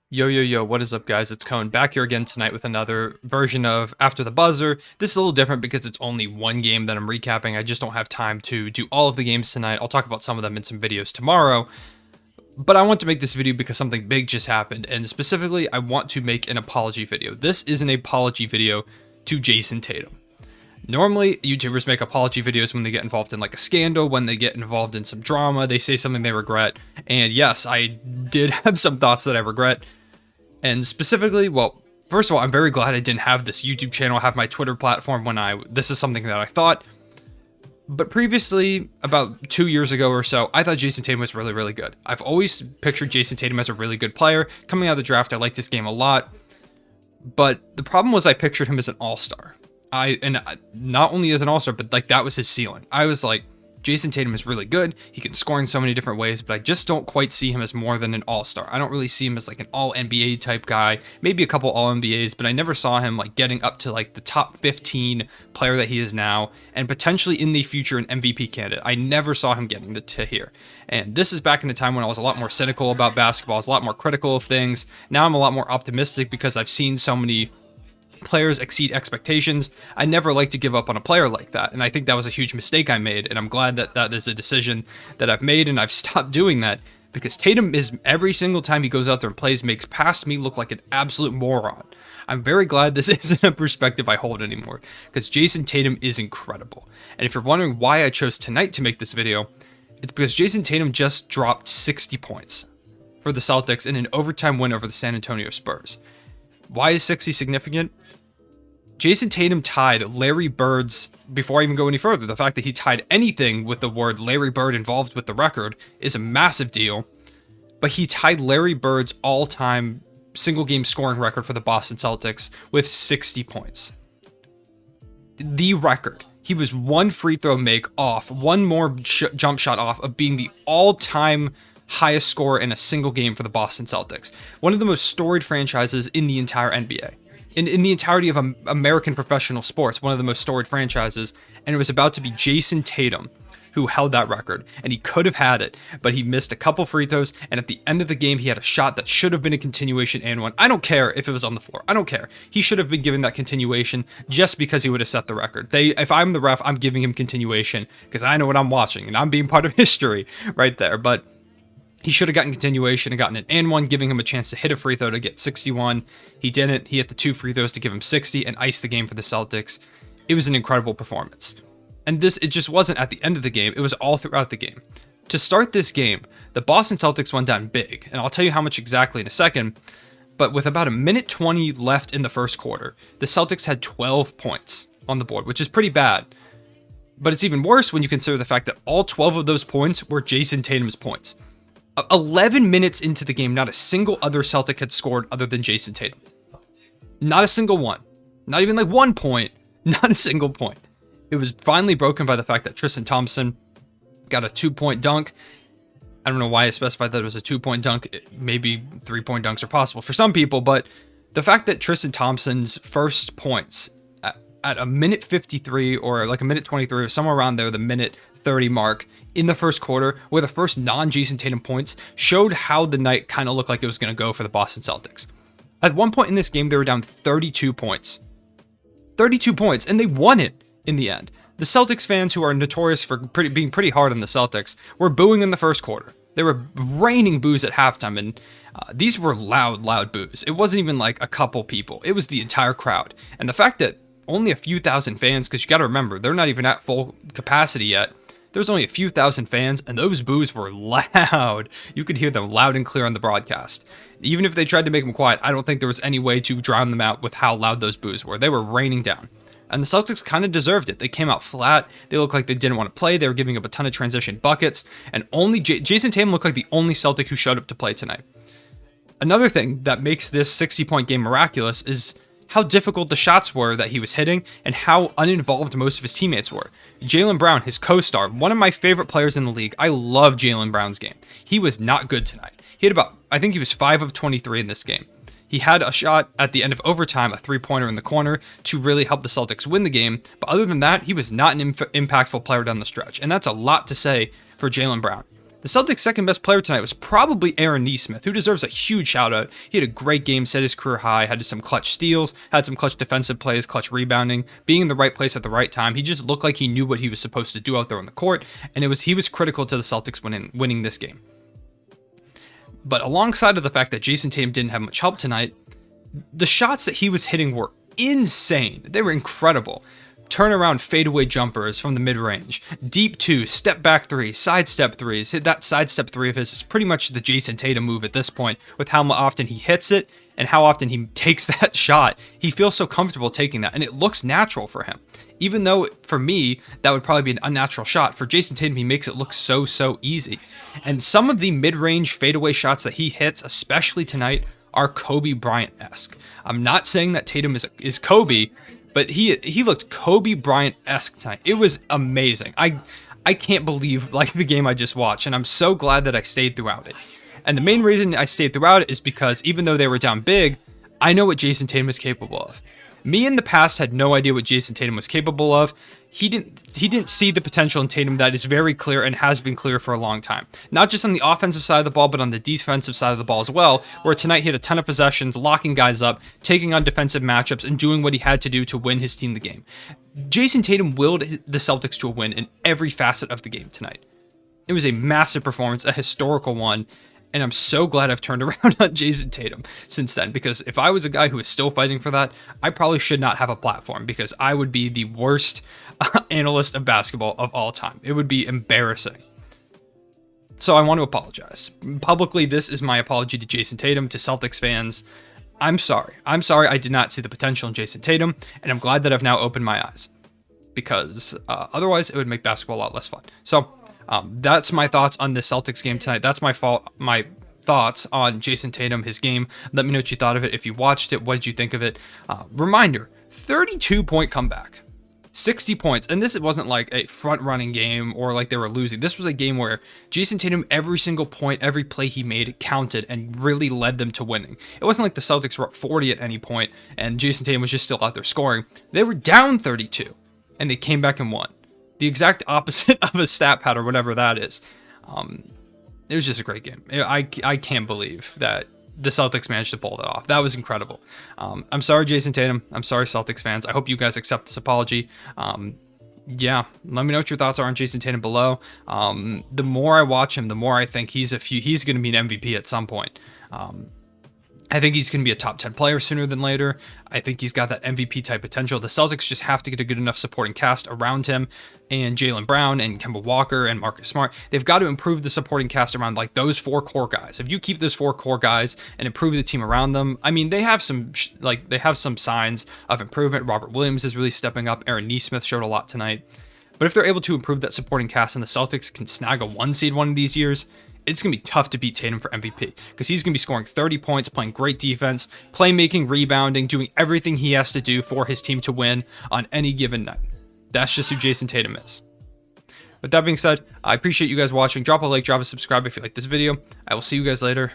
Yo, yo, yo, what is up, guys? It's Cone back here again tonight with another version of After the Buzzer. This is a little different because it's only one game that I'm recapping. I just don't have time to do all of the games tonight. I'll talk about some of them in some videos tomorrow. But I want to make this video because something big just happened, and specifically, I want to make an apology video. This is an apology video to Jayson Tatum. Normally, YouTubers make apology videos when they get involved in like a scandal, when they get involved in some drama, they say something they regret. And yes, I did have some thoughts that I regret. And specifically, well, first of all, I'm very glad I didn't have this YouTube channel, have my Twitter platform this is something that I thought. But previously, about 2 years ago or so, I thought Jayson Tatum was really, really good. I've always pictured Jayson Tatum as a really good player. Coming out of the draft, I liked his game a lot. But the problem was I pictured him as an all-star. Not only as an all-star, but like that was his ceiling. I was like, Jayson Tatum is really good. He can score in so many different ways, but I just don't quite see him as more than an all-star. I don't really see him as like an all-NBA type guy, maybe a couple all-NBAs, but I never saw him like getting up to like the top 15 player that he is now, and potentially in the future an MVP candidate. I never saw him getting to here. And this is back in a time when I was a lot more cynical about basketball, I was a lot more critical of things. Now I'm a lot more optimistic because I've seen so many players exceed expectations. I never like to give up on a player like that, and I think that was a huge mistake I made, and I'm glad that that is a decision that I've made, and I've stopped doing that, because Tatum is, every single time he goes out there and plays, makes past me look like an absolute moron. I'm very glad this isn't a perspective I hold anymore, because Jayson Tatum is incredible. And if you're wondering why I chose tonight to make this video, it's because Jayson Tatum just dropped 60 points for the Celtics in an overtime win over the San Antonio Spurs. Why is 60 significant? Jayson Tatum tied Larry Bird's, before I even go any further, the fact that he tied anything with the word Larry Bird involved with the record is a massive deal, but he tied Larry Bird's all-time single-game scoring record for the Boston Celtics with 60 points. The record. He was one free throw make off, one more jump shot off of being the all-time highest scorer in a single game for the Boston Celtics. One of the most storied franchises in the entire NBA. In the entirety of American professional sports, one of the most storied franchises, and it was about to be Jayson Tatum who held that record, and he could have had it, but he missed a couple free throws, and at the end of the game, he had a shot that should have been a continuation and one. I don't care if it was on the floor. I don't care. He should have been given that continuation just because he would have set the record. If I'm the ref, I'm giving him continuation because I know what I'm watching, and I'm being part of history right there, but he should have gotten continuation and gotten an and one, giving him a chance to hit a free throw to get 61. He didn't. He hit the 2 free throws to give him 60 and ice the game for the Celtics. It was an incredible performance. And it just wasn't at the end of the game. It was all throughout the game. To start this game, the Boston Celtics went down big, and I'll tell you how much exactly in a second. But with about a minute 20 left in the first quarter, the Celtics had 12 points on the board, which is pretty bad. But it's even worse when you consider the fact that all 12 of those points were Jayson Tatum's points. 11 minutes into the game, not a single other Celtic had scored other than Jayson Tatum. Not a single one. Not even like 1 point. Not a single point. It was finally broken by the fact that Tristan Thompson got a 2-point dunk. I don't know why I specified that it was a 2-point dunk. Maybe 3-point dunks are possible for some people, but the fact that Tristan Thompson's first points at a minute 53 or like a minute 23 or somewhere around there, the minute 30 mark in the first quarter, where the first non-Jayson Tatum points showed how the night kind of looked like it was going to go for the Boston Celtics. At one point in this game, they were down 32 points. 32 points, and they won it in the end. The Celtics fans, who are notorious for being pretty hard on the Celtics, were booing in the first quarter. They were raining boos at halftime, and these were loud boos. It wasn't even like a couple people. It was the entire crowd. And the fact that only a few thousand fans, because you got to remember, they're not even at full capacity yet. There's only a few thousand fans, and those boos were loud. You could hear them loud and clear on the broadcast. Even if they tried to make them quiet, I don't think there was any way to drown them out with how loud those boos were. They were raining down. And the Celtics kind of deserved it. They came out flat. They looked like they didn't want to play. They were giving up a ton of transition buckets. And only Jayson Tatum looked like the only Celtic who showed up to play tonight. Another thing that makes this 60-point game miraculous is how difficult the shots were that he was hitting and how uninvolved most of his teammates were. Jaylen Brown, his co-star, one of my favorite players in the league. I love Jaylen Brown's game. He was not good tonight. He had I think he was 5 of 23 in this game. He had a shot at the end of overtime, a three-pointer in the corner, to really help the Celtics win the game. But other than that, he was not an impactful player down the stretch. And that's a lot to say for Jaylen Brown. The Celtics' second best player tonight was probably Aaron Nesmith, who deserves a huge shout out. He had a great game, set his career high, had some clutch steals, had some clutch defensive plays, clutch rebounding, being in the right place at the right time. He just looked like he knew what he was supposed to do out there on the court, and he was critical to the Celtics winning this game. But alongside of the fact that Jayson Tatum didn't have much help tonight, the shots that he was hitting were insane. They were incredible. Turnaround fadeaway jumpers from the mid-range, deep two, step back three, sidestep threes. That sidestep three of his is pretty much the Jayson Tatum move at this point, with how often he hits it and how often he takes that shot. He feels so comfortable taking that, and it looks natural for him. Even though, for me, that would probably be an unnatural shot, for Jayson Tatum, he makes it look so easy. And some of the mid-range fadeaway shots that he hits, especially tonight, are Kobe Bryant-esque. I'm not saying that Tatum is Kobe, but he looked Kobe Bryant-esque tonight. It was amazing. I can't believe the game I just watched, and I'm so glad that I stayed throughout it. And the main reason I stayed throughout it is because even though they were down big, I know what Jayson Tatum is capable of. Me in the past had no idea what Jayson Tatum was capable of. He didn't see the potential in Tatum that is very clear and has been clear for a long time. Not just on the offensive side of the ball, but on the defensive side of the ball as well, where tonight he had a ton of possessions, locking guys up, taking on defensive matchups, and doing what he had to do to win his team the game. Jayson Tatum willed the Celtics to a win in every facet of the game tonight. It was a massive performance, a historical one, and I'm so glad I've turned around on Jayson Tatum since then, because if I was a guy who is still fighting for that, I probably should not have a platform, because I would be the worst analyst of basketball of all time. It would be embarrassing. So I want to apologize. Publicly, this is my apology to Jayson Tatum, to Celtics fans. I'm sorry. I'm sorry I did not see the potential in Jayson Tatum, and I'm glad that I've now opened my eyes, because otherwise it would make basketball a lot less fun. So that's my thoughts on the Celtics game tonight. That's my thoughts on Jayson Tatum, his game. Let me know what you thought of it. If you watched it, what did you think of it? Reminder, 32-point comeback. 60 points. And this wasn't like a front-running game or like they were losing. This was a game where Jayson Tatum, every single point, every play he made counted and really led them to winning. It wasn't like the Celtics were up 40 at any point and Jayson Tatum was just still out there scoring. They were down 32 and they came back and won. The exact opposite of a stat pad or whatever that is. It was just a great game. I can't believe that the Celtics managed to pull that off. That was incredible. I'm sorry, Jayson Tatum. I'm sorry, Celtics fans. I hope you guys accept this apology. Yeah, let me know what your thoughts are on Jayson Tatum below. The more I watch him, the more I think he's going to be an MVP at some point. I think he's going to be a top 10 player sooner than later. I think he's got that MVP type potential. The Celtics just have to get a good enough supporting cast around him, and Jaylen Brown and Kemba Walker and Marcus Smart. They've got to improve the supporting cast around like those four core guys. If you keep those four core guys and improve the team around them, I mean, they have some signs of improvement. Robert Williams is really stepping up. Aaron Nesmith showed a lot tonight. But if they're able to improve that supporting cast and the Celtics can snag a 1 seed one of these years, it's going to be tough to beat Tatum for MVP, because he's going to be scoring 30 points, playing great defense, playmaking, rebounding, doing everything he has to do for his team to win on any given night. That's just who Jayson Tatum is. With that being said, I appreciate you guys watching. Drop a like, drop a subscribe if you like this video. I will see you guys later.